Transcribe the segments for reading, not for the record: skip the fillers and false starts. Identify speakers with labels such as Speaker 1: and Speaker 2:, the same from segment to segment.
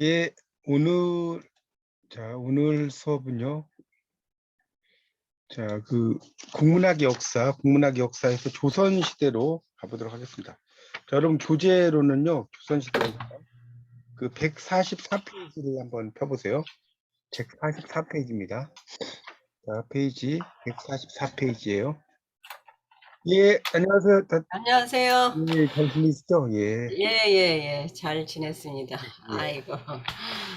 Speaker 1: 예, 오늘 수업은요. 국문학 역사에서 조선 시대로 가보도록 하겠습니다. 자, 여러분 교재로는요. 조선 시대에서 그 144페이지를 한번 펴보세요. 144페이지입니다. 자, 페이지 144페이지예요. 예, 안녕하세요.
Speaker 2: 안녕하세요.
Speaker 1: 예, 잘 들리시죠? 예.
Speaker 2: 예, 예, 예. 잘 지냈습니다.
Speaker 1: 예.
Speaker 2: 아이고.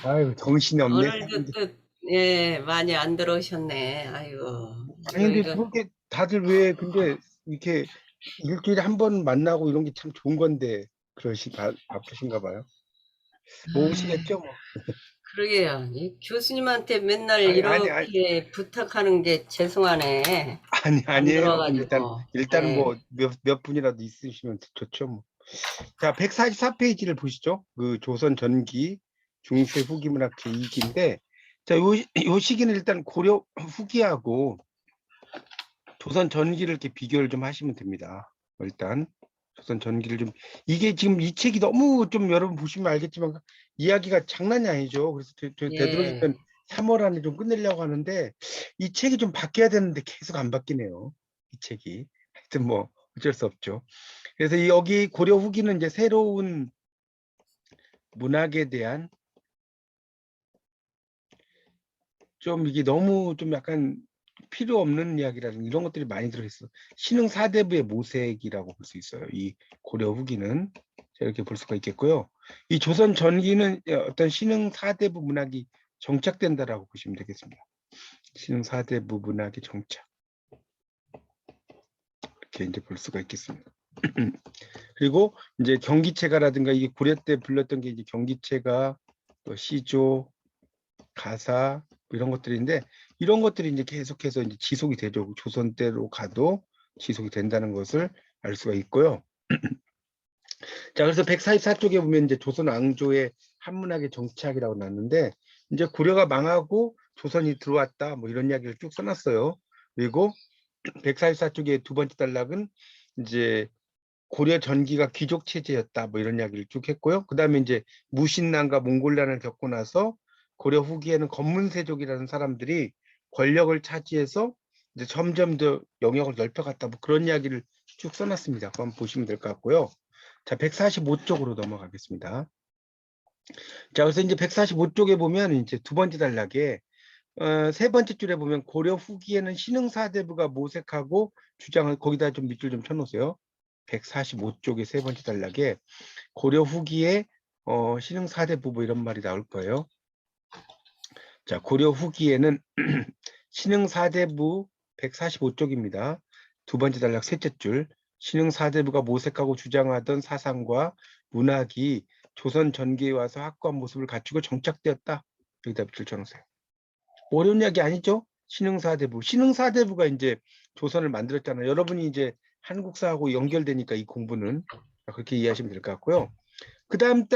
Speaker 1: 아유, 정신이 없네.
Speaker 2: 오늘도 또, 예, 많이 안 들어오셨네. 아이고.
Speaker 1: 아니, 근데 그렇게 다들 왜, 근데 이렇게 일주일에 한 번 만나고 이런 게 참 좋은 건데, 바쁘신가 봐요. 뭐 오시겠죠, 뭐.
Speaker 2: 그러게요. 이 교수님한테 맨날
Speaker 1: 아니,
Speaker 2: 이렇게 부탁하는 게 죄송하네. 안
Speaker 1: 아니에요.
Speaker 2: 들어가지고.
Speaker 1: 일단
Speaker 2: 예.
Speaker 1: 뭐, 몇 분이라도 있으시면 좋죠, 뭐. 자, 144페이지를 보시죠. 그 조선 전기 중세 후기 문학 제2기인데, 자, 요 시기는 일단 고려 후기하고 조선 전기를 이렇게 비교를 좀 하시면 됩니다. 일단 조선 전기를 좀 이게 지금 이 책이 너무 좀 여러분 보시면 알겠지만 이야기가 장난이 아니죠. 그래서
Speaker 2: 예.
Speaker 1: 되도록이면 3월 안에 좀 끝내려고 하는데 이 책이 좀 바뀌어야 되는데 계속 안 바뀌네요. 이 책이 하여튼 뭐 어쩔 수 없죠. 그래서 여기 고려 후기는 이제 새로운 문학에 대한 좀 이게 너무 좀 약간 필요 없는 이야기라든가 이런 것들이 많이 들어있어. 신흥 사대부의 모색이라고 볼 수 있어요. 이 고려 후기는 이렇게 볼 수가 있겠고요. 이 조선 전기는 어떤 신흥 사대부 문학이 정착된다라고 보시면 되겠습니다. 신흥 사대부 문학의 정착 이렇게 이제 볼 수가 있겠습니다. 그리고 이제 경기체가라든가 이게 고려 때 불렸던 게 이제 경기체가, 또 시조, 가사 뭐 이런 것들인데 이런 것들이 이제 계속해서 이제 지속이 되죠. 조선 때로 가도 지속이 된다는 것을 알 수가 있고요. 자, 그래서 144쪽에 보면 이제 조선 왕조의 한문학의 정착이라고 나왔는데 이제 고려가 망하고 조선이 들어왔다 뭐 이런 이야기를 쭉 써놨어요. 그리고 144쪽의 두 번째 단락은 이제 고려 전기가 귀족 체제였다 뭐 이런 이야기를 쭉 했고요. 그다음에 이제 무신난과 몽골난을 겪고 나서 고려 후기에는 건문세족이라는 사람들이 권력을 차지해서 이제 점점 더 영역을 넓혀갔다 뭐 그런 이야기를 쭉 써놨습니다. 그럼 보시면 될 것 같고요. 자, 145쪽으로 넘어가겠습니다. 자, 그래서 이제 145쪽에 보면 이제 두 번째 단락에 세 번째 줄에 보면 고려 후기에는 신흥사대부가 모색하고 주장을 거기다 좀 밑줄 좀 쳐놓으세요. 145쪽의 세 번째 단락에 고려 후기에 신흥사대부 뭐 이런 말이 나올 거예요. 자, 고려 후기에는 신흥사대부 145쪽입니다. 두 번째 단락 셋째 줄. 신흥사대부가 모색하고 주장하던 사상과 문학이 조선 전기에 와서 확고한 모습을 갖추고 정착되었다. 여기다 밑줄 쳐놓으세요. 어려운 이야기 아니죠? 신흥사대부. 신흥사대부가 이제 조선을 만들었잖아요. 여러분이 이제 한국사하고 연결되니까 이 공부는 그렇게 이해하시면 될 것 같고요. 그 다음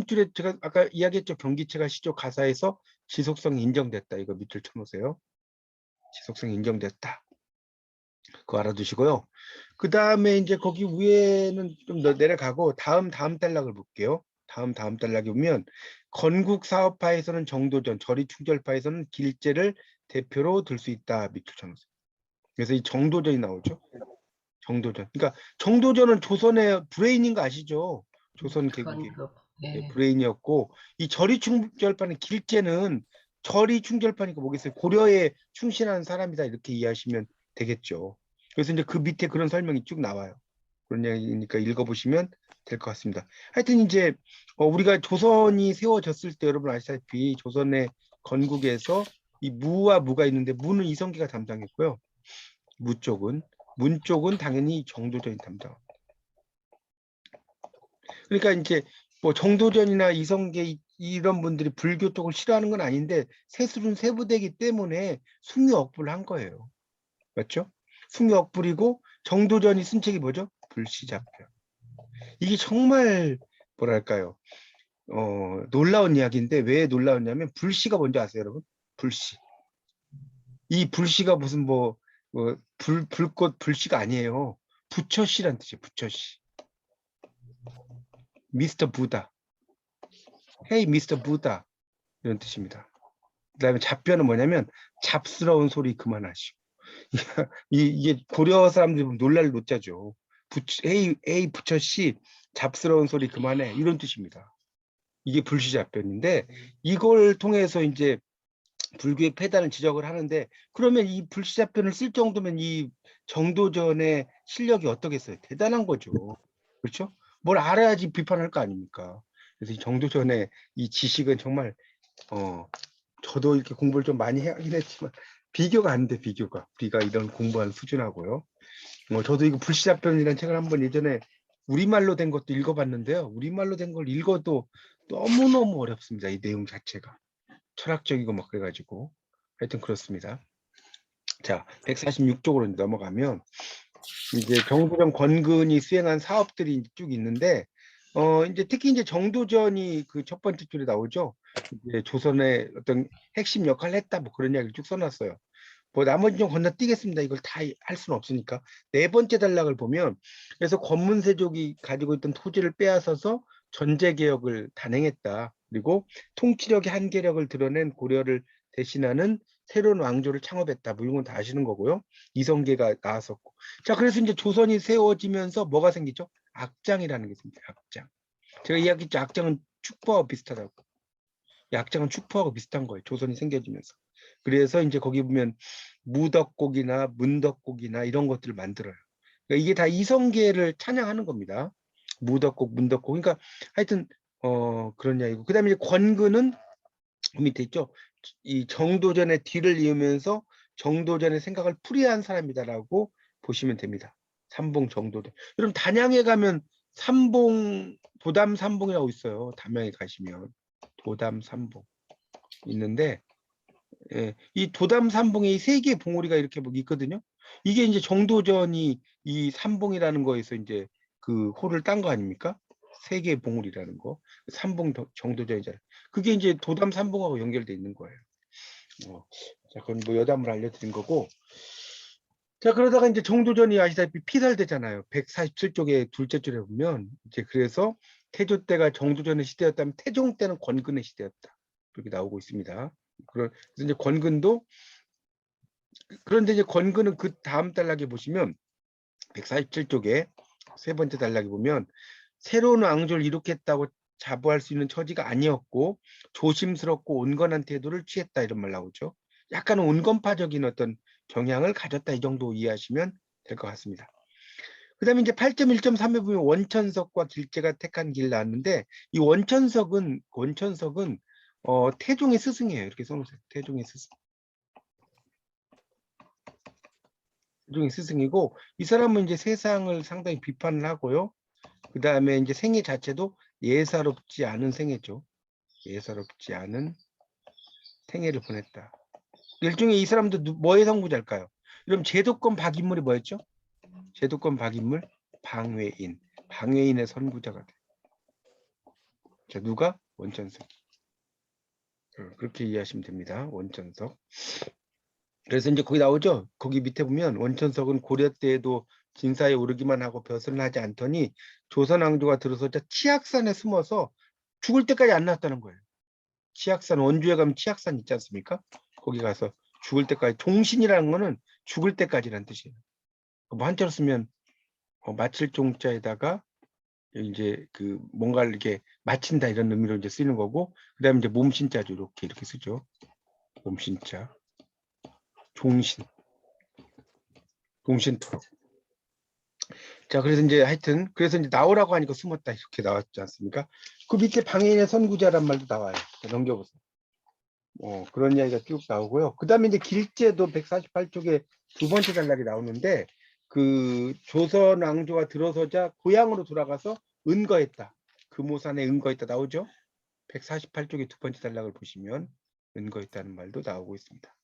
Speaker 1: 줄에 제가 아까 이야기했죠. 경기체가 시조 가사에서 지속성이 인정됐다. 이거 밑줄 쳐놓으세요. 지속성이 인정됐다. 그거 알아두시고요. 그 다음에 이제 거기 위에는 좀 더 내려가고 다음 단락을 볼게요. 다음 단락에 보면 건국 사업파에서는 정도전, 저리충절파에서는 길제를 대표로 들 수 있다. 밑줄 쳐놓으세요. 그래서 이 정도전이 나오죠. 정도전. 그러니까 정도전은 조선의 브레인인 거 아시죠? 조선 개국의
Speaker 2: 예.
Speaker 1: 브레인이었고 이 저리충절파는 길제는 저리충절파니까 뭐겠어요? 고려에 충실한 사람이다 이렇게 이해하시면 되겠죠. 그래서 이제 그 밑에 그런 설명이 쭉 나와요. 그런 얘기니까 읽어보시면 될 것 같습니다. 하여튼 이제 우리가 조선이 세워졌을 때 여러분 아시다시피 조선의 건국에서 이 무와 무가 있는데 무는 이성계가 담당했고요. 문 쪽은 당연히 정도전이 담당. 그러니까 이제 뭐 정도전이나 이성계 이런 분들이 불교 쪽을 싫어하는 건 아닌데 세술은 세부되기 때문에 숭유억불을 한 거예요. 맞죠? 숭유억불이고 정도전이 쓴 책이 뭐죠? 불시잡편. 이게 정말 뭐랄까요? 놀라운 이야기인데 왜 놀라웠냐면 불시가 뭔지 아세요, 여러분? 불시. 이 불시가 무슨 불꽃 불시가 아니에요. 부처씨란 뜻이에요. 부처씨. 미스터 부다. Hey, Mr. Buddha 이런 뜻입니다. 그다음에 잡변은 뭐냐면 잡스러운 소리 그만하시오. 이게 고려 사람들이 보면 놀랄 노자죠. 에이 부처 씨 잡스러운 소리 그만해 이런 뜻입니다. 이게 불시잡변인데 이걸 통해서 이제 불교의 폐단을 지적을 하는데 그러면 이 불시잡변을 쓸 정도면 이 정도전의 실력이 어떻겠어요? 대단한 거죠. 그렇죠? 뭘 알아야지 비판할 거 아닙니까? 그래서 이 정도전의 이 지식은 정말 저도 이렇게 공부를 좀 많이 하긴 했지만 비교가 안 돼, 비교가. 우리가 이런 공부한 수준하고요. 저도 이거 불시잡변이라는 책을 한번 예전에 우리말로 된 것도 읽어봤는데요. 우리말로 된 걸 읽어도 너무너무 어렵습니다. 이 내용 자체가. 철학적이고 막 그래가지고. 하여튼 그렇습니다. 자, 146쪽으로 넘어가면 이제 정도전 권근이 수행한 사업들이 쭉 있는데 이제 특히 이제 정도전이 그 첫 번째 줄에 나오죠. 이제 조선의 어떤 핵심 역할을 했다 뭐 그런 이야기를 쭉 써놨어요. 뭐 나머지 좀 건너뛰겠습니다. 이걸 다 할 수는 없으니까. 네 번째 단락을 보면 그래서 권문세족이 가지고 있던 토지를 빼앗아서 전제 개혁을 단행했다. 그리고 통치력의 한계력을 드러낸 고려를 대신하는 새로운 왕조를 창업했다. 뭐 이런 건 다 아시는 거고요. 이성계가 나왔었고. 자, 그래서 이제 조선이 세워지면서 뭐가 생기죠? 악장이라는 게 생겨요. 악장. 제가 이야기했죠. 악장은 축포하고 비슷하다고. 이 악장은 축포하고 비슷한 거예요. 조선이 생겨지면서. 그래서 이제 거기 보면 무덕곡이나 문덕곡이나 이런 것들을 만들어요. 그러니까 이게 다 이성계를 찬양하는 겁니다. 무덕곡, 문덕곡. 그러니까 하여튼 그런 이야기고. 그다음에 이제 권근은 밑에 있죠. 이 정도전의 뒤를 이으면서 정도전의 생각을 풀이한 사람이다라고 보시면 됩니다. 삼봉 정도전. 여러분 단양에 가면 삼봉 도담 삼봉이라고 있어요. 담양에 가시면 도담 삼봉 있는데 이 도담 삼봉에 이 세 개의 봉우리가 이렇게 뭐 있거든요. 이게 이제 정도전이 이 삼봉이라는 거에서 이제 그 호를 딴 거 아닙니까? 세 개의 봉우리라는 거. 삼봉 정도전이잖아요. 그게 이제 도담 삼봉하고 연결돼 있는 거예요. 자, 그건 뭐 여담을 알려드린 거고. 자, 그러다가 이제 정도전이 아시다시피 피살되잖아요. 147쪽에 둘째 줄에 보면 이제 그래서 태조 때가 정도전의 시대였다면 태종 때는 권근의 시대였다. 이렇게 나오고 있습니다. 그래서 이제 권근도 그런데 이제 권근은 그 다음 단락에 보시면 147쪽에 세 번째 단락에 보면 새로운 왕조를 이룩했다고 자부할 수 있는 처지가 아니었고 조심스럽고 온건한 태도를 취했다 이런 말 나오죠. 약간 온건파적인 어떤 경향을 가졌다 이 정도 이해하시면 될 것 같습니다. 그 다음에 이제 8.1.3에 보면 원천석과 길재가 택한 길 나왔는데 이 원천석은 태종의 스승이에요. 이렇게 써놓으세요. 태종의 스승. 태종의 스승이고 이 사람은 이제 세상을 상당히 비판을 하고요. 그 다음에 이제 생애 자체도 예사롭지 않은 생애죠. 예사롭지 않은 생애를 보냈다. 일종의 이 사람도 뭐의 선구자일까요? 그럼 제도권 박인물이 뭐였죠? 제도권 박인물 방외인. 방외인의 선구자가 돼. 자, 누가? 원천석. 그렇게 이해하시면 됩니다. 원천석. 그래서 이제 거기 나오죠. 거기 밑에 보면 원천석은 고려 때에도 진사에 오르기만 하고 벼슬을 하지 않더니 조선 왕조가 들어서자 치악산에 숨어서 죽을 때까지 안 나왔다는 거예요. 치악산 원주에 가면 치악산 있지 않습니까? 거기 가서 죽을 때까지 종신이라는 거는 죽을 때까지라는 뜻이에요. 뭐 한자로 쓰면 마칠 종자에다가 이제 그 뭔가를 이렇게 마친다 이런 의미로 이제 쓰는 거고 그다음에 이제 몸신자죠. 이렇게 쓰죠. 몸신자. 종신. 종신토록. 자, 그래서 이제 하여튼 그래서 이제 나오라고 하니까 숨었다 이렇게 나왔지 않습니까? 그 밑에 방해인의 선구자란 말도 나와요. 넘겨보세요. 그런 이야기가 쭉 나오고요. 그 다음에 이제 길제도 148쪽에 두 번째 단락이 나오는데 그 조선 왕조가 들어서자 고향으로 돌아가서 은거했다. 금오산에 은거했다 나오죠. 148쪽의 두 번째 단락을 보시면 은거했다는 말도 나오고 있습니다.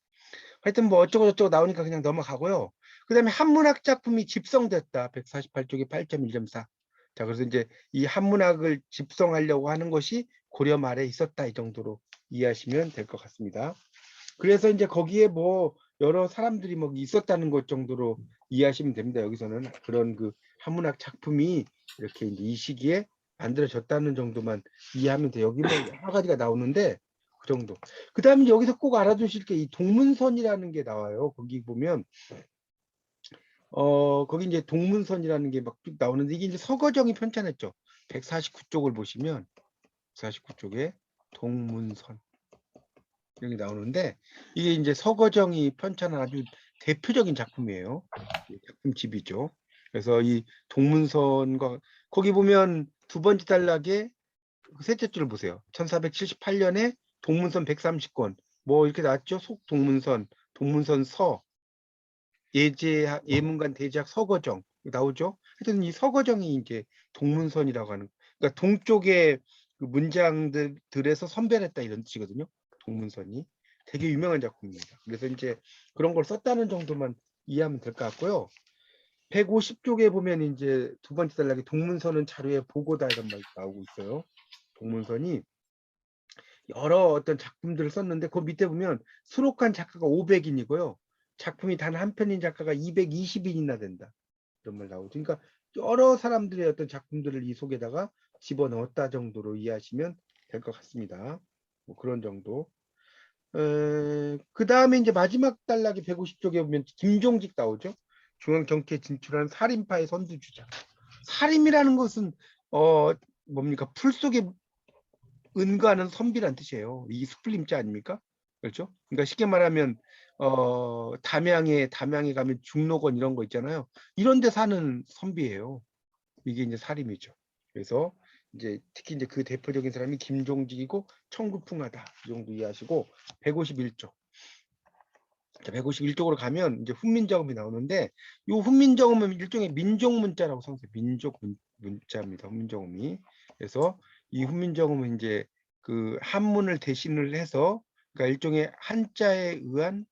Speaker 1: 하여튼 뭐 어쩌고 저쩌고 나오니까 그냥 넘어가고요. 그 다음에 한문학 작품이 집성됐다. 148쪽에 8.1.4. 자, 그래서 이제 이 한문학을 집성하려고 하는 것이 고려 말에 있었다. 이 정도로 이해하시면 될 것 같습니다. 그래서 이제 거기에 뭐 여러 사람들이 뭐 있었다는 것 정도로 이해하시면 됩니다. 여기서는 그런 그 한문학 작품이 이렇게 이제 이 시기에 만들어졌다는 정도만 이해하면 돼요. 여기 뭐 여러 가지가 나오는데 그 정도. 그 다음에 여기서 꼭 알아두실 게 이 동문선이라는 게 나와요. 거기 보면 거기 이제 동문선이라는 게 막 쭉 나오는데 이게 이제 서거정이 편찬했죠. 149쪽을 보시면 149쪽에 동문선 이렇게 나오는데 이게 이제 서거정이 편찬한 아주 대표적인 작품이에요. 작품집이죠. 그래서 이 동문선과 거기 보면 두 번째 단락에 셋째 줄을 보세요. 1478년에 동문선 130권 뭐 이렇게 나왔죠. 속동문선, 동문선 서, 예문관 대제학 서거정 나오죠. 하여튼 이 서거정이 이제 동문선이라고 하는, 그러니까 동쪽의 그 문장들에서 선별했다 이런 뜻이거든요. 동문선이 되게 유명한 작품입니다. 그래서 이제 그런 걸 썼다는 정도만 이해하면 될 것 같고요. 150쪽에 보면 이제 두 번째 단락에 동문선은 자료의 보고다 이런 말이 나오고 있어요. 동문선이 여러 어떤 작품들을 썼는데 그 밑에 보면 수록한 작가가 500인이고요. 작품이 단 한 편인 작가가 220인이나 된다. 이런 말 나오죠. 그러니까 여러 사람들의 어떤 작품들을 이 속에다가 집어넣었다 정도로 이해하시면 될 것 같습니다. 뭐 그런 정도. 그 다음에 이제 마지막 단락이 150쪽에 보면 김종직 나오죠. 중앙 정치에 진출한 살인파의 선두주자. 살인이라는 것은 뭡니까? 풀 속에 은가는 선비란 뜻이에요. 이 스플림자 아닙니까? 그렇죠? 그러니까 쉽게 말하면 담양에 가면 중록원 이런 거 있잖아요. 이런 데 사는 선비예요. 이게 이제 살인이죠. 그래서 이제 특히 이제 그 대표적인 사람이 김종직이고 청구풍하다 이 정도 이해하시고 151쪽. 자, 151쪽으로 가면 이제 훈민정음이 나오는데 이 훈민정음은 일종의 민족 문자라고 생각해요. 민족 문자입니다. 훈민정음이. 그래서 이 훈민정음은 이제 그 한문을 대신을 해서 그러니까 일종의 한자에 의한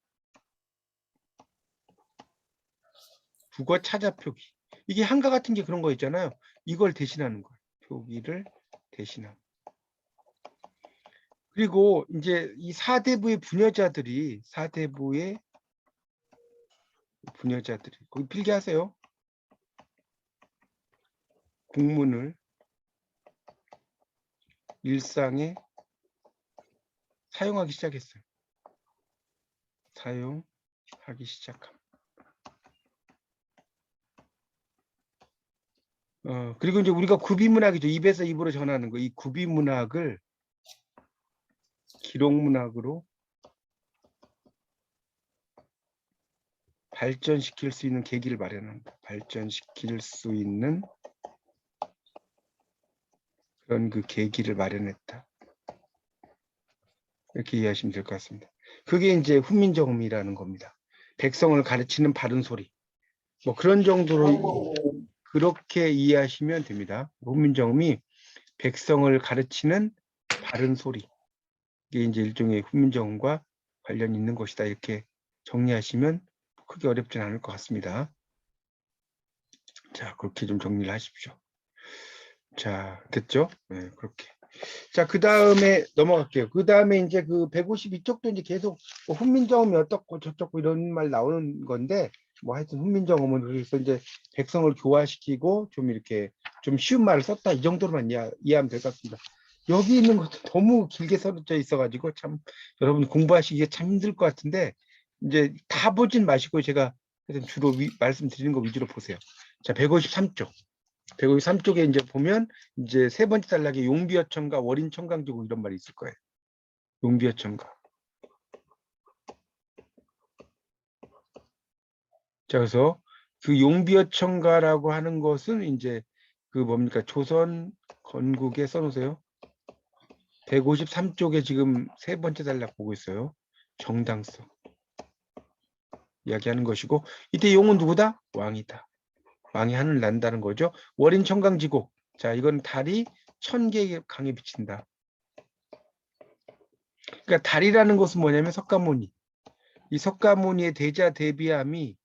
Speaker 1: 국어 찾아 표기. 이게 한가 같은 게 그런 거 있잖아요. 이걸 대신하는 거예요. 표기를 대신함. 그리고 이제 이 사대부의 부녀자들이 거기 필기하세요. 국문을 일상에 사용하기 시작했어요. 사용하기 시작함. 그리고 이제 우리가 구비문학이죠. 입에서 입으로 전하는 거. 이 구비문학을 기록문학으로 발전시킬 수 있는 계기를 마련한다. 발전시킬 수 있는 그런 그 계기를 마련했다. 이렇게 이해하시면 될 것 같습니다. 그게 이제 훈민정음이라는 겁니다. 백성을 가르치는 바른 소리. 뭐 그런 정도로 그렇게 이해하시면 됩니다. 훈민정음이 백성을 가르치는 바른 소리. 이게 이제 일종의 훈민정음과 관련이 있는 것이다. 이렇게 정리하시면 크게 어렵진 않을 것 같습니다. 자, 그렇게 좀 정리를 하십시오. 자, 됐죠? 네, 그렇게. 자, 그 다음에 넘어갈게요. 그 다음에 이제 그 152쪽도 이제 계속 뭐 훈민정음이 어떻고 저쩌고 이런 말 나오는 건데, 뭐 하여튼 훈민정음은 그래서 이제 백성을 교화시키고 좀 이렇게 좀 쉬운 말을 썼다. 이 정도로만 이해하면 될 것 같습니다. 여기 있는 것도 너무 길게 써져 있어가지고 참 여러분 공부하시기에 참 힘들 것 같은데, 이제 다 보진 마시고 제가 하여튼 주로 말씀드리는 거 위주로 보세요. 자, 153쪽. 153쪽에 이제 보면 이제 세 번째 단락에 용비어천가 월인청강지국 이런 말이 있을 거예요. 용비어천가. 자, 그래서 그 용비어천가라고 하는 것은 이제 그 뭡니까? 조선 건국에 써놓으세요. 153쪽에 지금 세 번째 단락 보고 있어요. 정당성. 이야기하는 것이고 이때 용은 누구다? 왕이다. 왕이 하늘 난다는 거죠. 월인청강지국. 자, 이건 달이 1000개의 강에 비친다. 그러니까 달이라는 것은 뭐냐면 석가모니. 이 석가모니의 대자 대비함이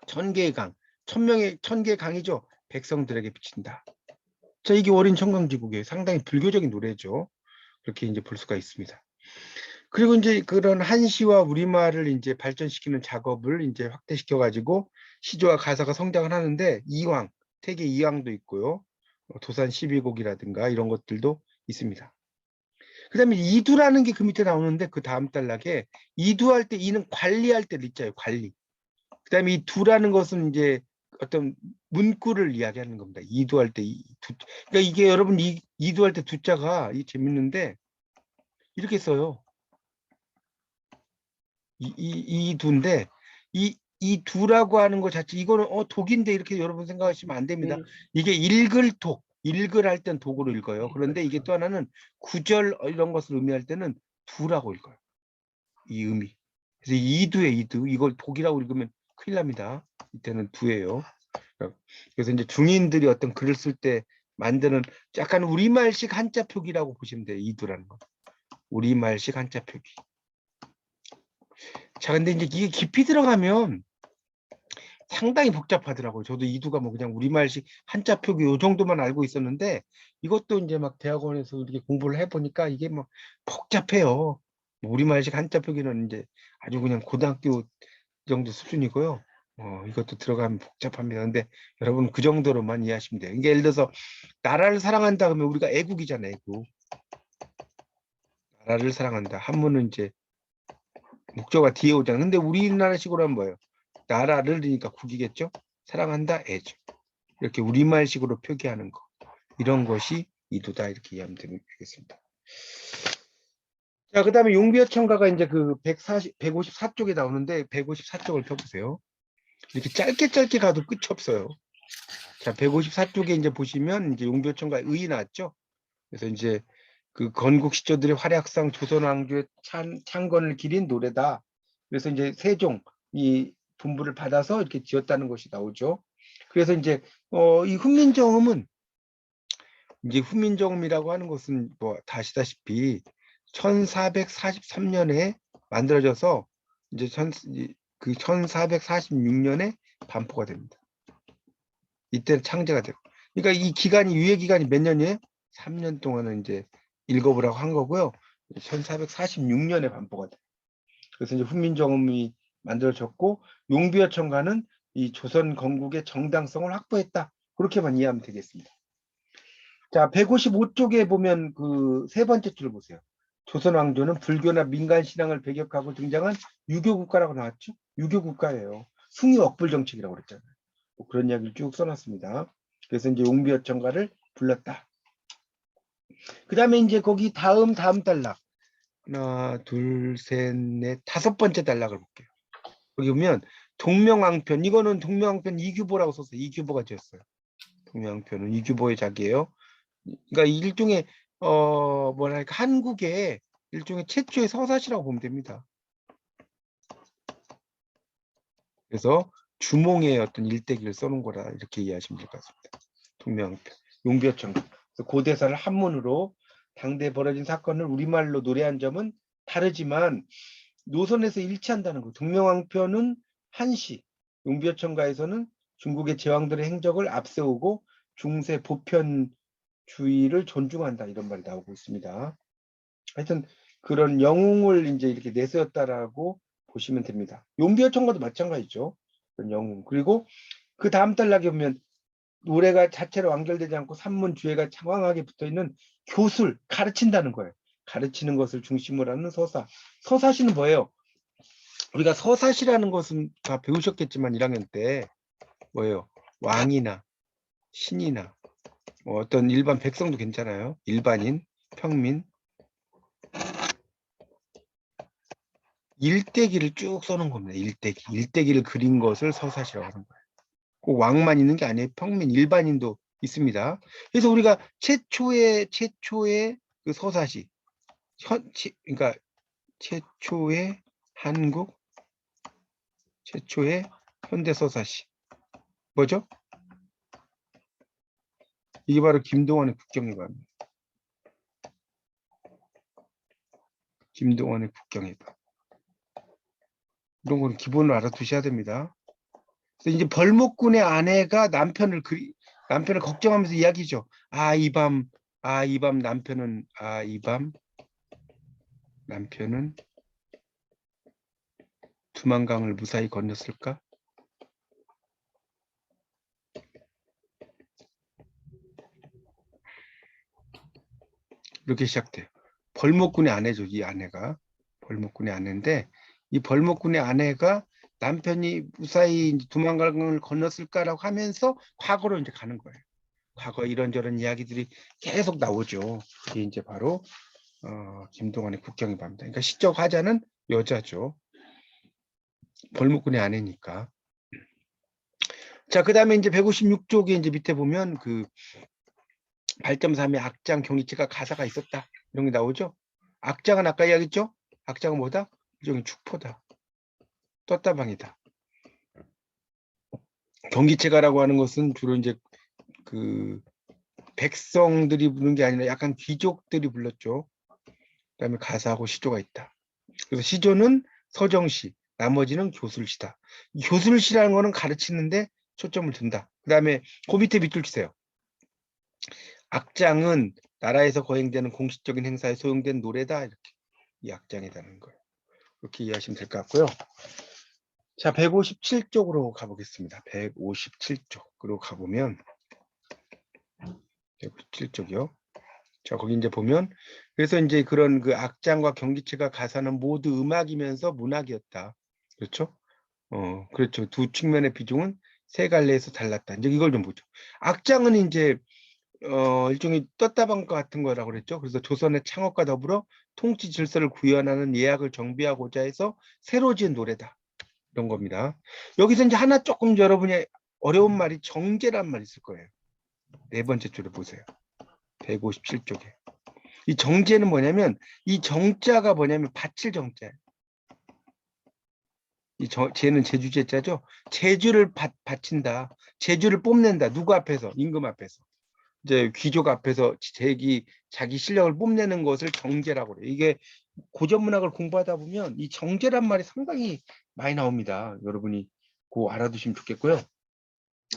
Speaker 1: 1000개의 강, 1000개의 강이죠. 백성들에게 비친다. 자, 이게 월인 청강지국이에요. 상당히 불교적인 노래죠. 그렇게 이제 볼 수가 있습니다. 그리고 이제 그런 한시와 우리말을 이제 발전시키는 작업을 이제 확대시켜 가지고 시조와 가사가 성장을 하는데 이왕, 태계 이왕도 있고요. 도산 12곡이라든가 이런 것들도 있습니다. 그 다음에 이두라는 게 그 밑에 나오는데 그 다음 단락에 이두할 때 이는 관리할 때 리자예요. 관리. 그 다음에 이 두라는 것은 이제 어떤 문구를 이야기하는 겁니다. 이두할 때 두. 그러니까 이게 여러분 이두할 때 두자가 재밌는데 이렇게 써요. 이두인데 이 두라고 하는 것 자체 이거는 독인데 이렇게 여러분 생각하시면 안 됩니다. 이게 읽을 독, 읽을 할 땐 독으로 읽어요. 그런데 이게 또 하나는 구절 이런 것을 의미할 때는 두라고 읽어요. 이 의미. 그래서 이두에 이두 이걸 독이라고 읽으면 큰일 납니다. 이때는 두예요. 그래서 이제 중인들이 어떤 글을 쓸 때 만드는 약간 우리말식 한자 표기라고 보시면 돼요. 이두라는 거. 우리말식 한자 표기. 자, 근데 이제 이게 깊이 들어가면 상당히 복잡하더라고요. 저도 이두가 뭐 그냥 우리말식 한자 표기 요 정도만 알고 있었는데 이것도 이제 막 대학원에서 이렇게 공부를 해보니까 이게 막 복잡해요. 우리말식 한자 표기는 이제 아주 그냥 고등학교 정도 수준이고요. 이것도 들어가면 복잡합니다. 근데 여러분 그 정도로만 이해하시면 돼요. 이게 예를 들어서 나라를 사랑한다 그러면 우리가 애국이잖아요. 애국. 나라를 사랑한다. 한문은 이제 목조가 뒤에 오잖아요. 근데 우리나라식으로 하면 뭐예요? 나라를 그러니까 국이겠죠? 사랑한다, 애죠. 이렇게 우리말식으로 표기하는 거. 이런 것이 이두다 이렇게 이해하면 되겠습니다. 자, 그 다음에 용비어천가가 이제 그 154쪽에 나오는데 154쪽을 펴보세요. 이렇게 짧게 가도 끝이 없어요. 자, 154쪽에 이제 보시면 이제 용비어천가의 의 나왔죠? 그래서 이제 그 건국 시조들의 활약상 조선 왕조의 창건을 기린 노래다. 그래서 이제 세종 이 분부를 받아서 이렇게 지었다는 것이 나오죠. 그래서 이제 이 훈민정음은 이제 훈민정음이라고 하는 것은 뭐 다시다시피 1443년에 만들어져서 이제 그 1446년에 반포가 됩니다. 이때 창제가 되고. 그러니까 이 기간이 유예 기간이 몇 년이에요? 3년 동안은 이제 읽어보라고 한 거고요. 1446년에 반포가 돼요. 그래서 이제 훈민정음이 만들어졌고 용비어천가는 이 조선 건국의 정당성을 확보했다. 그렇게만 이해하면 되겠습니다. 자, 155쪽에 보면 그 세 번째 줄 보세요. 조선 왕조는 불교나 민간 신앙을 배격하고 등장한 유교 국가라고 나왔죠. 유교 국가예요. 숭유 억불 정책이라고 그랬잖아요. 뭐 그런 이야기를 쭉 써놨습니다. 그래서 이제 용비어천가를 불렀다. 그 다음에 이제 거기 다음 단락 하나, 둘, 셋, 넷, 다섯 번째 단락을 볼게요. 여기 보면 동명왕편 이거는 동명왕편 이규보라고 썼어요. 이규보가 지었어요. 동명왕편은 이규보의 작이에요. 그러니까 일종의 뭐랄까 한국의 일종의 최초의 서사시라고 보면 됩니다. 그래서 주몽의 어떤 일대기를 써놓은 거라 이렇게 이해하시면 될 것 같습니다. 동명왕편, 용비어천가. 고대사를 한문으로 당대 벌어진 사건을 우리말로 노래한 점은 다르지만 노선에서 일치한다는 거. 동명왕편은 한시, 용비어천가에서는 중국의 제왕들의 행적을 앞세우고 중세 보편주의를 존중한다 이런 말이 나오고 있습니다. 하여튼 그런 영웅을 이제 이렇게 내세웠다라고 보시면 됩니다. 용비어천가도 마찬가지죠. 그런 영웅. 그리고 그 다음 단락에 보면 노래가 자체로 완결되지 않고 산문 주해가 장황하게 붙어있는 교술, 가르친다는 거예요. 가르치는 것을 중심으로 하는 서사. 서사시는 뭐예요? 우리가 서사시라는 것은 다 배우셨겠지만 1학년 때 뭐예요? 왕이나 신이나 뭐 어떤 일반 백성도 괜찮아요. 일반인, 평민 일대기를 쭉 써놓은 겁니다. 일대기를 그린 것을 서사시라고 하는 거예요. 꼭 왕만 있는 게 아니에요. 평민, 일반인도 있습니다. 그래서 우리가 최초의 그 서사시, 그러니까 최초의 한국, 최초의 현대 서사시 뭐죠? 이게 바로 김동완의 국경해방입니다. 김동완의 국경해방. 이런 건 기본으로 알아두셔야 됩니다. 그래서 이제 벌목군의 아내가 남편을 걱정하면서 이야기죠. 이 밤 남편은 두만강을 무사히 건넜을까? 이렇게 시작돼요. 벌목군의 아내죠. 이 아내가 벌목군의 아내인데 이 벌목군의 아내가 남편이 무사히 이제 두만강을 건넜을까라고 하면서 과거로 이제 가는 거예요. 과거 이런저런 이야기들이 계속 나오죠. 이게 이제 바로 김동완의 국경의 밤이다. 그러니까 시적 화자는 여자죠. 벌목군의 아내니까. 자, 그 다음에 이제 156쪽에 이제 밑에 보면 그 8.3의 악장 경리체가 가사가 있었다. 이런 게 나오죠. 악장은 아까 이야기했죠. 악장은 뭐다? 일종의 축포다. 떴다방이다. 경기체가라고 하는 것은 주로 이제 그 백성들이 부르는 게 아니라 약간 귀족들이 불렀죠. 그다음에 가사하고 시조가 있다. 그래서 시조는 서정시, 나머지는 교술시다. 이 교술시라는 거는 가르치는데 초점을 둔다. 그다음에 그 밑에 밑줄 치세요. 악장은 나라에서 거행되는 공식적인 행사에 소용된 노래다. 이렇게 이 악장이라는 거예요. 그렇게 이해하시면 될 것 같고요. 자, 157쪽으로 가보겠습니다. 157쪽으로 가보면 157쪽이요. 자, 거기 이제 보면 그래서 이제 그런 그 악장과 경기체가 가사는 모두 음악이면서 문학이었다. 그렇죠? 그렇죠. 두 측면의 비중은 세 갈래에서 달랐다. 이제 이걸 좀 보죠. 악장은 이제 일종의 떴다방 같은 거라고 그랬죠. 그래서 조선의 창업과 더불어 통치 질서를 구현하는 예약을 정비하고자 해서 새로 지은 노래다. 이런 겁니다. 여기서 이제 하나 조금 여러분이 어려운 말이 정제란 말이 있을 거예요. 네 번째 줄에 보세요. 157쪽에. 이 정제는 뭐냐면 이 정자가 뭐냐면 바칠 정자예요. 이 제는 제주제자죠. 제주를 바친다. 제주를 뽐낸다. 누구 앞에서? 임금 앞에서. 이제 귀족 앞에서 자기 실력을 뽐내는 것을 정제라고 그래요. 이게 고전 문학을 공부하다 보면 이 정제란 말이 상당히 많이 나옵니다. 여러분이 그거 알아두시면 좋겠고요.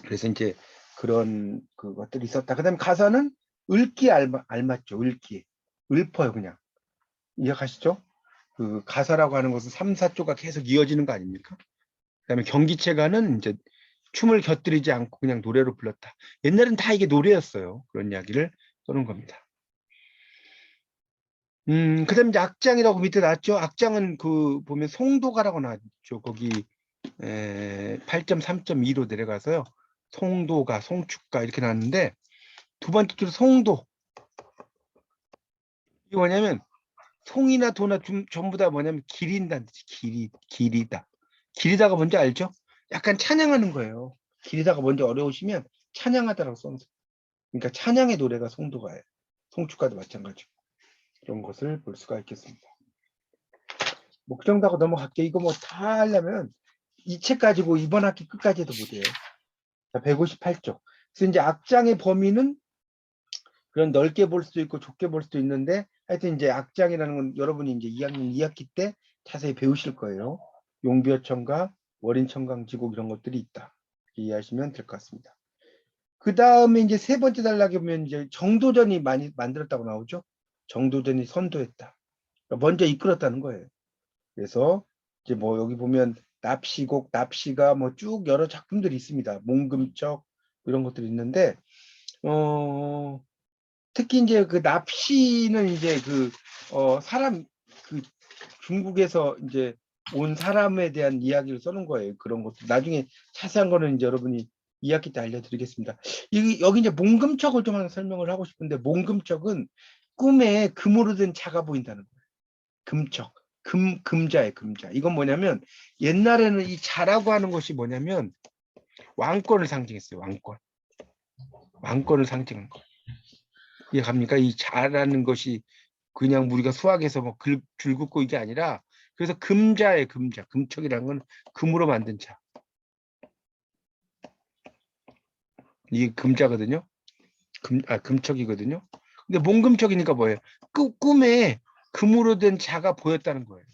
Speaker 1: 그래서 이제 그런 것들이 있었다. 그다음에 가사는 읊기 알맞죠. 읊기. 읊어요, 그냥. 이해가시죠? 그 가사라고 하는 것은 3, 4조가 계속 이어지는 거 아닙니까? 그다음에 경기체가는 이제 춤을 곁들이지 않고 그냥 노래로 불렀다. 옛날엔 다 이게 노래였어요. 그런 이야기를 써놓은 겁니다. 그다음에 이제 악장이라고 밑에 나왔죠. 악장은 그 보면 송도가라고 나왔죠. 거기 8.3.2로 내려가서요. 송도가, 송축가 이렇게 나왔는데 두 번째 줄 송도. 이게 뭐냐면 송이나 도나 전부 다 뭐냐면 기린다는 뜻이 길이다. 기리다가 뭔지 알죠? 약간 찬양하는 거예요. 기리다가 뭔지 어려우시면 찬양하다라고 써놓으세요. 그러니까 찬양의 노래가 송도가예요. 송축가도 마찬가지고 그런 것을 볼 수가 있겠습니다. 뭐 그 정도 하고 넘어갈게요. 이거 뭐 다 하려면 이 책 가지고 이번 학기 끝까지 해도 못해요. 158쪽. 그래서 이제 악장의 범위는 그런 넓게 볼 수도 있고 좁게 볼 수도 있는데 하여튼 이제 악장이라는 건 여러분이 이제 2학년 2학기 때 자세히 배우실 거예요. 용비어천가, 월인천강지곡 이런 것들이 있다. 이해하시면 될 것 같습니다. 그 다음에 이제 세 번째 단락에 보면 이제 정도전이 많이 만들었다고 나오죠. 정도전이 선도했다. 먼저 이끌었다는 거예요. 그래서 이제 뭐 여기 보면 납시곡, 납시가 뭐 쭉 여러 작품들이 있습니다. 몽금적 이런 것들이 있는데 특히 이제 그 납시는 이제 사람 중국에서 이제 온 사람에 대한 이야기를 써놓은 거예요. 그런 것도 나중에 자세한 거는 이제 여러분이 2학기 때 알려드리겠습니다. 여기 이제 몽금척을 좀 하나 설명을 하고 싶은데 몽금척은 꿈에 금으로 된 자가 보인다는 거예요. 금척, 금자예요, 금자. 이건 뭐냐면 옛날에는 이 자라고 하는 것이 뭐냐면 왕권을 상징했어요. 왕권을 상징한 거. 이해갑니까? 이 자라는 것이 그냥 우리가 수학에서 뭐 줄 긋고 이게 아니라 그래서 금자예요, 금자. 금척이라는 건 금으로 만든 자. 이게 금자거든요. 금척이거든요. 근데 몽금척이니까 뭐예요? 꿈에 금으로 된 자가 보였다는 거예요.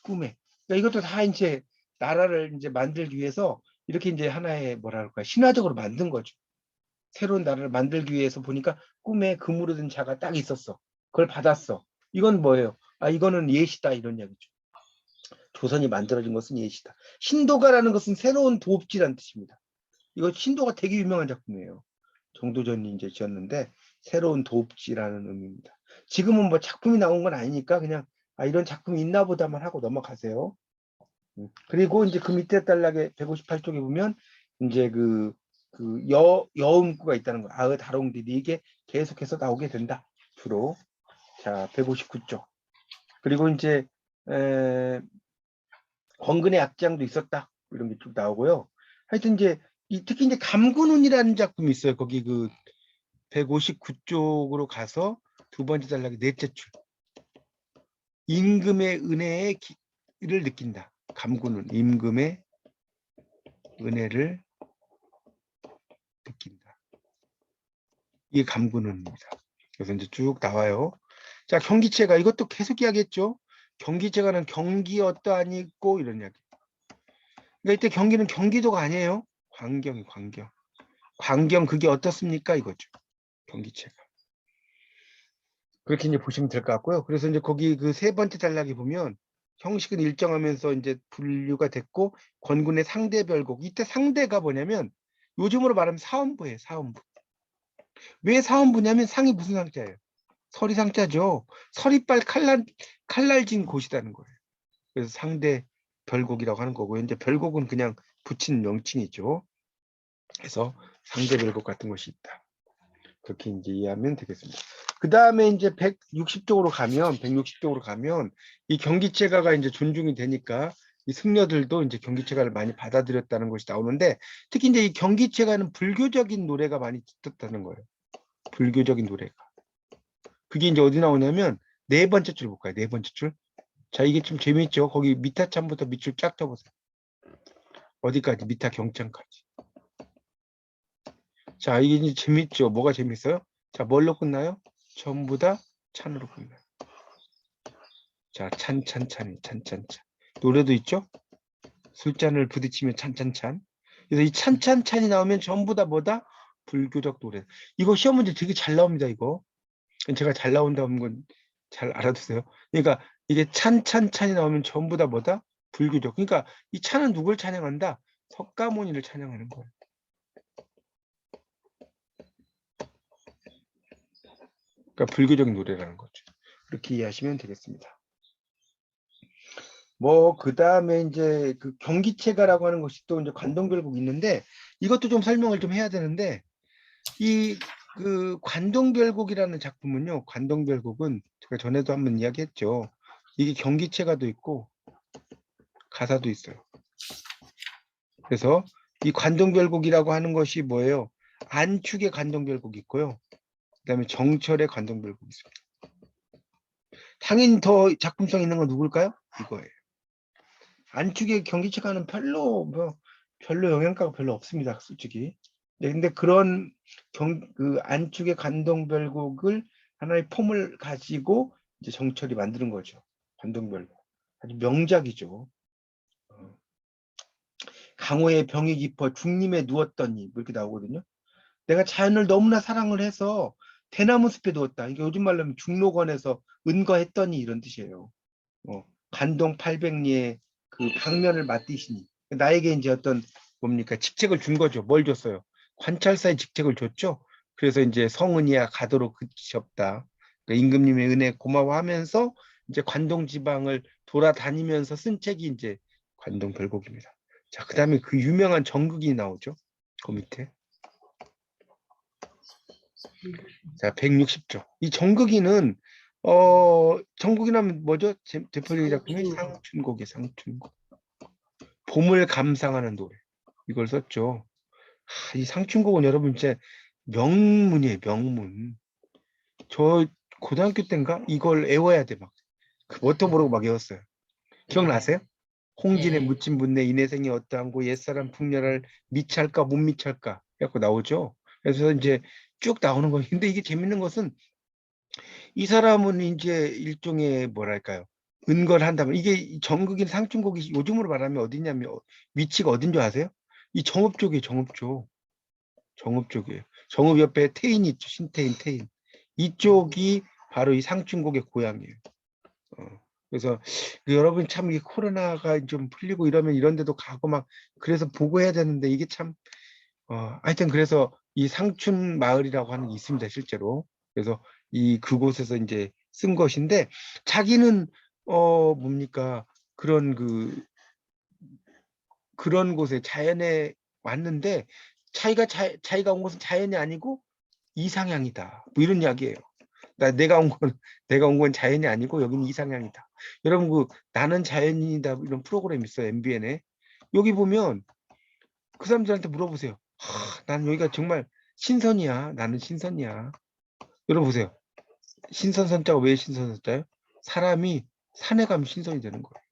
Speaker 1: 꿈에. 그러니까 이것도 다 이제 나라를 이제 만들기 위해서 이렇게 이제 하나의 뭐랄까 신화적으로 만든 거죠. 새로운 나라를 만들기 위해서 보니까 꿈에 금으로 된 자가 딱 있었어. 그걸 받았어. 이건 뭐예요? 이거는 예시다 이런 이야기죠. 조선이 만들어진 것은 예시다. 신도가라는 것은 새로운 도읍지라는 뜻입니다. 이거 신도가 되게 유명한 작품이에요. 정도전이 이제 지었는데 새로운 도읍지라는 의미입니다. 지금은 뭐 작품이 나온 건 아니니까 그냥 이런 작품이 있나 보다만 하고 넘어가세요. 그리고 이제 그 밑에 단락에 158쪽에 보면 이제 여음구가 있다는 거. 아의 다롱들이 이게 계속해서 나오게 된다. 주로. 자, 159쪽. 그리고 이제 권근의 악장도 있었다. 이런 게 쭉 나오고요. 하여튼 이제 특히 이제 감군운이라는 작품이 있어요. 거기 159쪽으로 가서 두 번째 단락의 넷째 줄. 임금의 은혜를 느낀다. 감군운, 임금의 은혜를 느낀다. 이게 감군운입니다. 그래서 이제 쭉 나와요. 자, 경기체가 이것도 계속 이야기했죠. 경기체가는 경기 어떠하니 있고 이런 이야기. 그러니까 이때 경기는 경기도가 아니에요. 광경이 광경. 광경 그게 어떻습니까? 이거죠. 경기체가. 그렇게 이제 보시면 될 것 같고요. 그래서 이제 거기 그 세 번째 단락에 보면 형식은 일정하면서 이제 분류가 됐고 권군의 상대별곡. 이때 상대가 뭐냐면 요즘으로 말하면 사원부예요. 사원부. 왜 사원부냐면 상이 무슨 상자예요? 서리 상자죠. 서리빨 칼날진 곳이라는 거예요. 그래서 상대 별곡이라고 하는 거고 이제 별곡은 그냥 붙인 명칭이죠. 그래서 상대 별곡 같은 것이 있다. 그렇게 이제 이해하면 되겠습니다. 그 다음에 이제 160쪽으로 가면 이 경기체가가 이제 존중이 되니까 이 승려들도 이제 경기체가를 많이 받아들였다는 것이 나오는데 특히 이제 이 경기체가는 불교적인 노래가 많이 듣었다는 거예요. 불교적인 노래가. 그게 이제 어디 나오냐면 네 번째 줄 볼까요? 네 번째 줄. 자, 이게 좀 재밌죠? 거기 미타참부터 밑줄 쫙 쳐보세요. 어디까지? 미타 경창까지. 자, 이게 이제 재밌죠? 뭐가 재밌어요? 자, 뭘로 끝나요? 전부 다 찬으로 끝나요. 자, 찬찬찬이 찬찬찬. 노래도 있죠? 술잔을 부딪히면 찬찬찬. 그래서 이 찬찬찬이 나오면 전부 다 뭐다? 불교적 노래. 이거 시험 문제 되게 잘 나옵니다, 이거. 제가 잘 나온다는 건 잘 알아두세요. 그러니까 이게 찬찬찬이 나오면 전부 다 뭐다? 불교적. 그러니까 이 찬은 누굴 찬양한다? 석가모니를 찬양하는 거예요. 그러니까 불교적인 노래라는 거죠. 그렇게 이해하시면 되겠습니다. 뭐 그다음에 이제 그 경기체가라고 하는 것이 또 이제 관동별곡이 있는데 이것도 좀 설명을 좀 해야 되는데 이 관동별곡이라는 작품은요. 관동별곡은 제가 전에도 한번 이야기했죠. 이게 경기체가도 있고 가사도 있어요. 그래서 이 관동별곡이라고 하는 것이 뭐예요? 안축의 관동별곡이 있고요. 그다음에 정철의 관동별곡이 있습니다. 당연히 더 작품성 있는 건 누굴까요? 이거예요. 안축의 경기체가는 별로 영향가가 별로 없습니다, 솔직히. 네, 근데 그런 안축의 관동별곡을 하나의 폼을 가지고 이제 정철이 만드는 거죠. 관동별곡. 아주 명작이죠. 강호의 병이 깊어 중림에 누웠더니 뭐 이렇게 나오거든요. 내가 자연을 너무나 사랑을 해서 대나무 숲에 누웠다. 이게 요즘 말로 하면 중록원에서 은거했더니 이런 뜻이에요. 관동 800리의 그 방면을 맞디시니 나에게 이제 어떤 뭡니까 직책을 준 거죠. 뭘 줬어요? 관찰사의 직책을 줬죠. 그래서 이제 성은이야 가도록 끝이 없다. 그러니까 임금님의 은혜 고마워하면서 이제 관동 지방을 돌아다니면서 쓴 책이 이제 관동별곡입니다. 자, 그다음에 그 유명한 정극이 나오죠. 그 밑에. 자, 160조. 이 정극이는 정극이라면 뭐죠? 대표적인 작품이 상춘곡이 상춘곡. 봄을 감상하는 노래. 이걸 썼죠. 이 상춘곡은 여러분 진짜 명문이에요, 명문. 저 고등학교 때인가 이걸 외워야 돼 막. 그것도 모르고 막 외웠어요. 기억나세요? 홍진의
Speaker 2: 예.
Speaker 1: 묻힌 분내 인내생이 어떠한고 옛사람 풍년을 미찰까 못 미찰까 해갖고 나오죠. 그래서 이제 쭉 나오는 거예요. 근데 이게 재밌는 것은 이 사람은 이제 일종의 뭐랄까요? 은걸 한다면 이게 정극인 상춘곡이 요즘으로 말하면 어디냐면 위치가 어딘 줄 아세요? 이 정읍 쪽이에요. 정읍 쪽. 정읍 쪽이에요. 정읍 옆에 태인이 있죠. 신태인 태인. 이쪽이 바로 이 상춘곡의 고향이에요. 그래서 여러분 참 이 코로나가 좀 풀리고 이러면 이런 데도 가고 막 그래서 보고 해야 되는데 이게 참 하여튼 그래서 이 상춘 마을이라고 하는 게 있습니다. 실제로. 그래서 그곳에서 이제 쓴 것인데 자기는 뭡니까 그런 그런 곳에 자연에 왔는데 자기가 온 곳은 자연이 아니고 이상향이다. 뭐 이런 이야기예요. 내가 온 건 자연이 아니고 여기는 이상향이다. 여러분 나는 자연인이다 이런 프로그램 있어요. MBN에. 여기 보면 그 사람들한테 물어보세요. 나는 여기가 정말 신선이야. 나는 신선이야. 여러분 보세요. 신선선자가 왜 신선선자예요? 사람이 산에 가면 신선이 되는 거예요.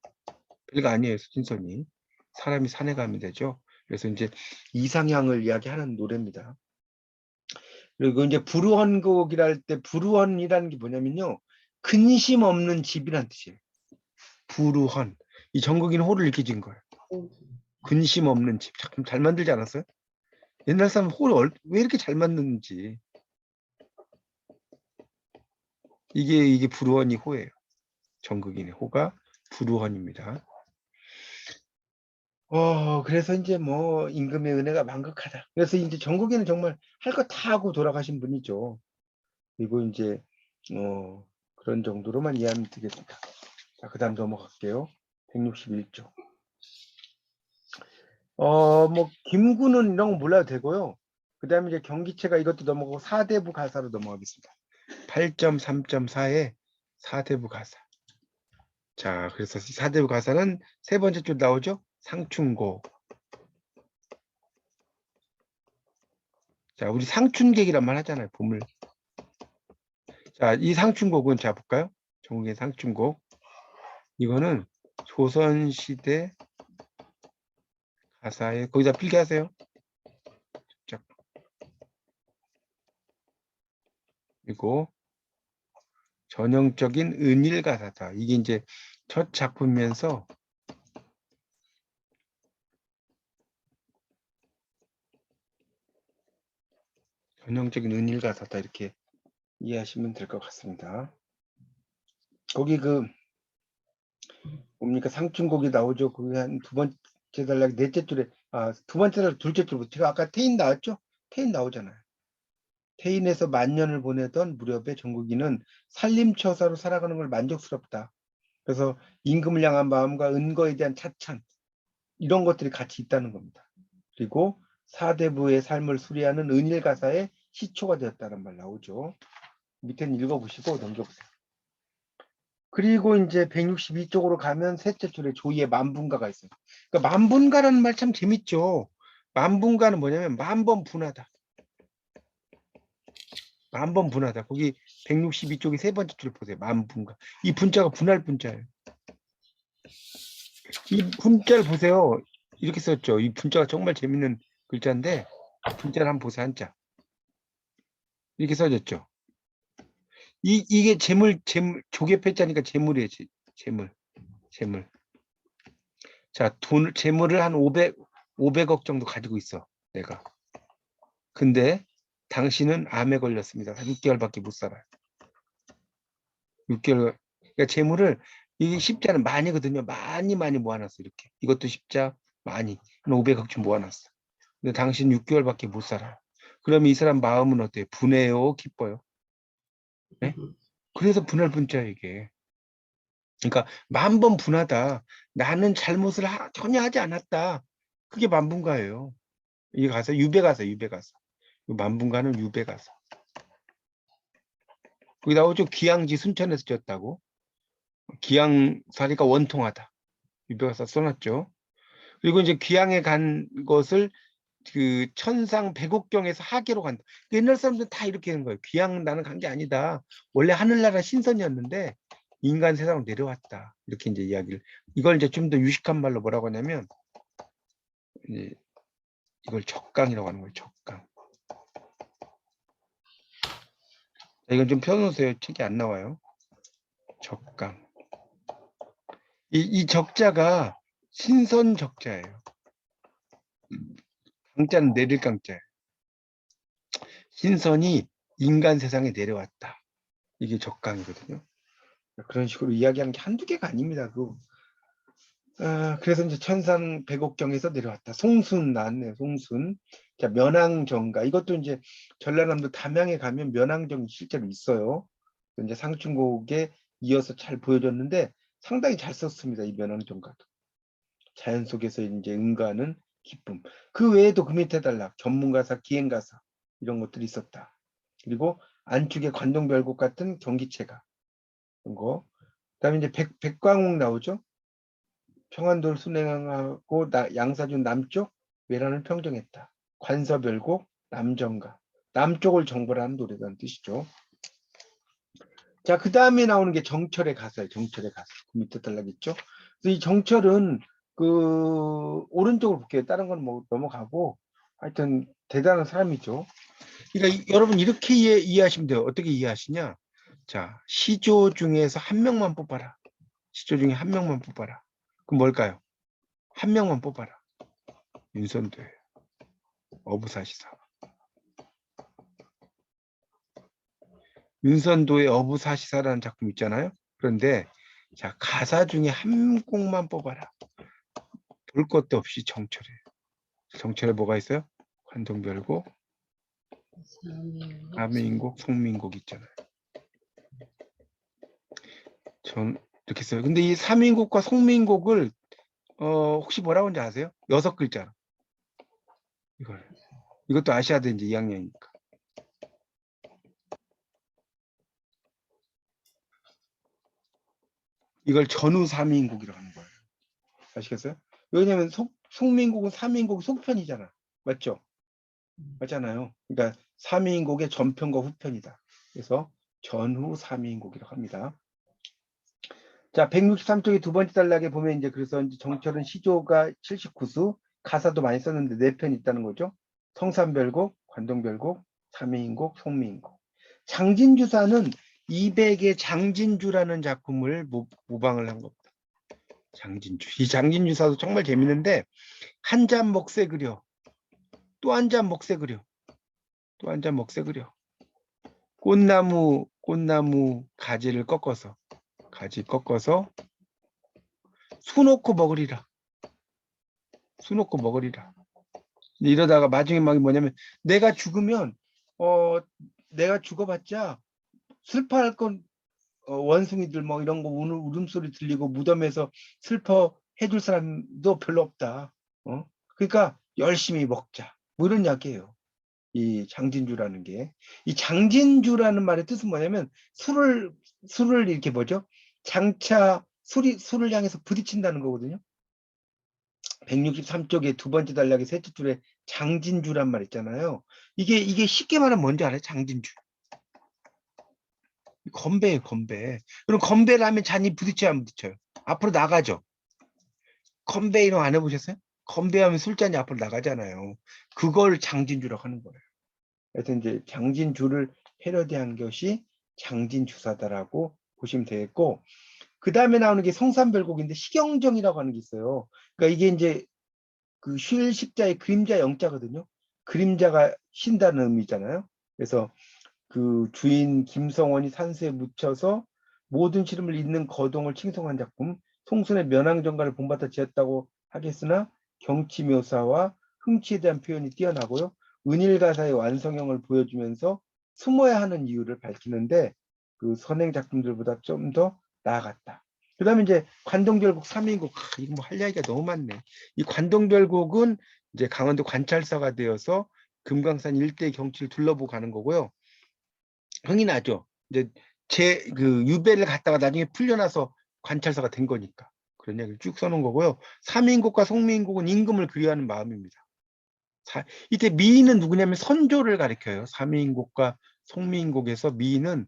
Speaker 1: 별거 아니에요. 신선이. 사람이 산에 가면 되죠. 그래서 이제 이상향을 이야기하는 노래입니다. 그리고 이제 불우헌곡이랄 때 불우헌이라는 게 뭐냐면요. 근심 없는 집이란 뜻이에요. 불우헌. 이 정국이는 호를 이렇게 지은 거예요. 근심 없는 집. 참 잘 만들지 않았어요? 옛날 사람 호를 왜 이렇게 잘 만드는지. 이게 불우헌이 호예요. 정국인의 호가 불우헌입니다. 그래서 이제 뭐 임금의 은혜가 만극하다. 그래서 이제 정국이는 정말 할 거 다 하고 돌아가신 분이죠. 그리고 이제 그런 정도로만 이해하면 되겠습니다. 자, 그다음 넘어갈게요. 161쪽. 뭐 김구는 이런 거 몰라도 되고요. 그다음에 이제 경기체가 이것도 넘어가고 사대부 가사로 넘어가겠습니다. 8.3.4에 사대부 가사. 자, 그래서 사대부 가사는 세 번째 줄 나오죠? 상춘곡. 자, 우리 상춘객이란 말 하잖아요. 봄을. 자, 이 상춘곡은 자 볼까요? 전국의 상춘곡. 이거는 조선시대 가사에 거기다 필기하세요. 자, 그리고 전형적인 은일 가사다. 이게 이제 첫 작품이면서 전형적인 은일 가사다 이렇게 이해하시면 될 것 같습니다. 거기 뭡니까 상춘곡이 나오죠. 거기 한 두 번째 단락 넷째 줄에 두 번째 단락 둘째 줄부터 제가 아까 태인 나왔죠? 태인 나오잖아요. 태인에서 만년을 보내던 무렵에 정국이는 살림처사로 살아가는 걸 만족스럽다. 그래서 임금을 향한 마음과 은거에 대한 차찬 이런 것들이 같이 있다는 겁니다. 그리고 사대부의 삶을 수리하는 은일 가사의 시초가 되었다는 말 나오죠. 밑에는 읽어보시고 넘겨보세요. 그리고 이제 162쪽으로 가면 셋째 줄에 조이의 만분가가 있어요. 그러니까 만분가라는 말 참 재밌죠. 만분가는 뭐냐면 만번 분하다. 만번 분하다. 거기 162쪽이 세 번째 줄 보세요. 만분가. 이 분자가 분할 분자예요. 이 분자를 보세요. 이렇게 썼죠. 이 분자가 정말 재밌는 글자인데 분자를 한번 보세요. 한자. 이렇게 써졌죠. 이게 재물 조개패자니까 재물이에요. 재물. 자, 재물을 한 500억 정도 가지고 있어. 내가. 근데 당신은 암에 걸렸습니다. 6개월밖에 못 살아요. 6개월. 그러니까 재물을 이게 십자는 많이거든요. 많이 모아놨어. 이렇게. 이것도 십자 많이. 500억쯤 모아놨어. 근데 당신 6개월밖에 못 살아요. 그러면 이 사람 마음은 어때요? 분해요? 기뻐요? 네? 그래서 분할 분자예요, 이게. 그러니까 만번 분하다. 나는 잘못을 전혀 하지 않았다. 그게 만분가예요. 이 가사 유배가사. 만분가는 유배가사. 거기 나오죠. 기양지 순천에서 졌다고. 기양사니까 원통하다. 유배가사 써놨죠. 그리고 이제 기양에 간 것을 그 천상 백옥경에서 하계로 간다. 옛날 사람들 다 이렇게 하는 거예요. 기양 나는 간 게 아니다. 원래 하늘나라 신선이었는데 인간 세상으로 내려왔다. 이렇게 이제 이야기를. 이걸 이제 좀 더 유식한 말로 뭐라고 하냐면 이제 이걸 적강이라고 하는 거예요. 적강. 이건 좀 펴놓으세요. 책이 안 나와요. 적강. 이 적자가 신선 적자예요. 강자는 내릴 강자예요. 신선이 인간 세상에 내려왔다. 이게 적강이거든요. 그런 식으로 이야기하는 게 한두 개가 아닙니다. 그래서 이제 천상 백옥경에서 내려왔다. 송순 나왔네요. 송순. 자, 면왕정가. 이것도 이제 전라남도 담양에 가면 면왕정이 실제로 있어요. 이제 상층곡에 이어서 잘 보여줬는데 상당히 잘 썼습니다. 이 면왕정가도. 자연 속에서 이제 응가하는 기쁨. 그 외에도 그 밑에 달락, 전문가사, 기행가사 이런 것들이 있었다. 그리고 안축의 관동별곡 같은 경기체가 이런 거. 그다음에 이제 백광옥 나오죠. 평안도를 순행하고 양사준 남쪽 외란을 평정했다. 관서별곡, 남정가. 남쪽을 정벌하는 노래라는 뜻이죠. 자, 그 다음에 나오는 게 정철의 가사예요. 정철의 가사. 그 밑에 달락 있죠. 그래서 이 정철은 그 오른쪽으로 볼게요. 다른 건 뭐 넘어가고 하여튼 대단한 사람이죠. 그러니까 여러분 이렇게 이해하시면 돼요. 어떻게 이해하시냐? 자, 시조 중에서 한 명만 뽑아라. 시조 중에 한 명만 뽑아라. 그럼 뭘까요? 한 명만 뽑아라. 윤선도예요. 어부사시사. 윤선도의 어부사시사라는 작품 있잖아요. 그런데 자, 가사 중에 한 곡만 뽑아라. 볼 것도 없이 정철이에요. 정철에 뭐가 있어요? 관동별곡, 아민곡, 송민곡 있잖아요. 전 이렇게 써요. 근데 이 삼인곡과 송민곡을 혹시 뭐라고 하는지 아세요? 6글자로. 이것도 아셔야 돼, 이제 2학년이니까. 이걸 전후 삼인곡이라고 하는 거예요. 아시겠어요? 왜냐면 송민곡은 삼인곡 속편이잖아. 맞죠? 맞잖아요. 그러니까 삼인곡의 전편과 후편이다. 그래서 전후 삼인곡이라고 합니다. 자, 163쪽의 두 번째 단락에 보면 이제 그래서 이제 정철은 시조가 79수, 가사도 많이 썼는데 4편 있다는 거죠. 성산별곡, 관동별곡, 삼인곡, 송민곡. 장진주사는 200의 장진주라는 작품을 모방을 한 겁니다. 장진주. 이 장진주사도 정말 재밌는데 한 잔 먹새 그려, 또 한 잔 먹새 그려, 또 한 잔 먹새 그려. 꽃나무 가지를 꺾어서 수 놓고 먹으리라. 수 놓고 먹으리라. 이러다가 마지막에 막 뭐냐면 내가 죽으면 내가 죽어봤자 슬퍼할 건 원숭이들 뭐 이런 거 울음소리 들리고 무덤에서 슬퍼 해줄 사람도 별로 없다. 그러니까 열심히 먹자. 뭐 이런 이야기예요. 이 장진주라는 게. 이 장진주라는 말의 뜻은 뭐냐면 술을 이렇게 뭐죠? 장차 술을 향해서 부딪힌다는 거거든요. 163쪽의 두 번째 단락의 셋째 줄에 장진주란 말 있잖아요. 이게 쉽게 말하면 뭔지 알아요? 장진주. 건배예요, 건배. 그럼 건배를 하면 잔이 부딪혀야 안 부딪혀요? 앞으로 나가죠. 건배 이런 안 해보셨어요? 건배하면 술잔이 앞으로 나가잖아요. 그걸 장진주라고 하는 거예요. 그래서 이제 장진주를 패러디한 것이 장진주사다라고 보시면 되겠고, 그 다음에 나오는 게 성산별곡인데 시경정이라고 하는 게 있어요. 그러니까 이게 이제 그 쉴 십자의 그림자 영자거든요. 그림자가 쉰다는 의미잖아요. 그래서 그 주인 김성원이 산수에 묻혀서 모든 시름을 잇는 거동을 칭송한 작품, 송순의 면왕정가를 본받아 지었다고 하겠으나 경치 묘사와 흥치에 대한 표현이 뛰어나고요. 은일가사의 완성형을 보여주면서 숨어야 하는 이유를 밝히는데 그 선행 작품들보다 좀 더 나아갔다. 그 다음에 이제 관동별곡 3인곡, 이거 뭐 할 이야기가 너무 많네. 이 관동별곡은 이제 강원도 관찰사가 되어서 금강산 일대 경치를 둘러보고 가는 거고요. 흥이 나죠. 이제 그 유배를 갔다가 나중에 풀려나서 관찰사가 된 거니까. 그런 이야기를 쭉 써놓은 거고요. 삼인곡과 송민곡은 임금을 그리워하는 마음입니다. 이때 미인은 누구냐면 선조를 가리켜요. 삼인곡과 송민곡에서 미인은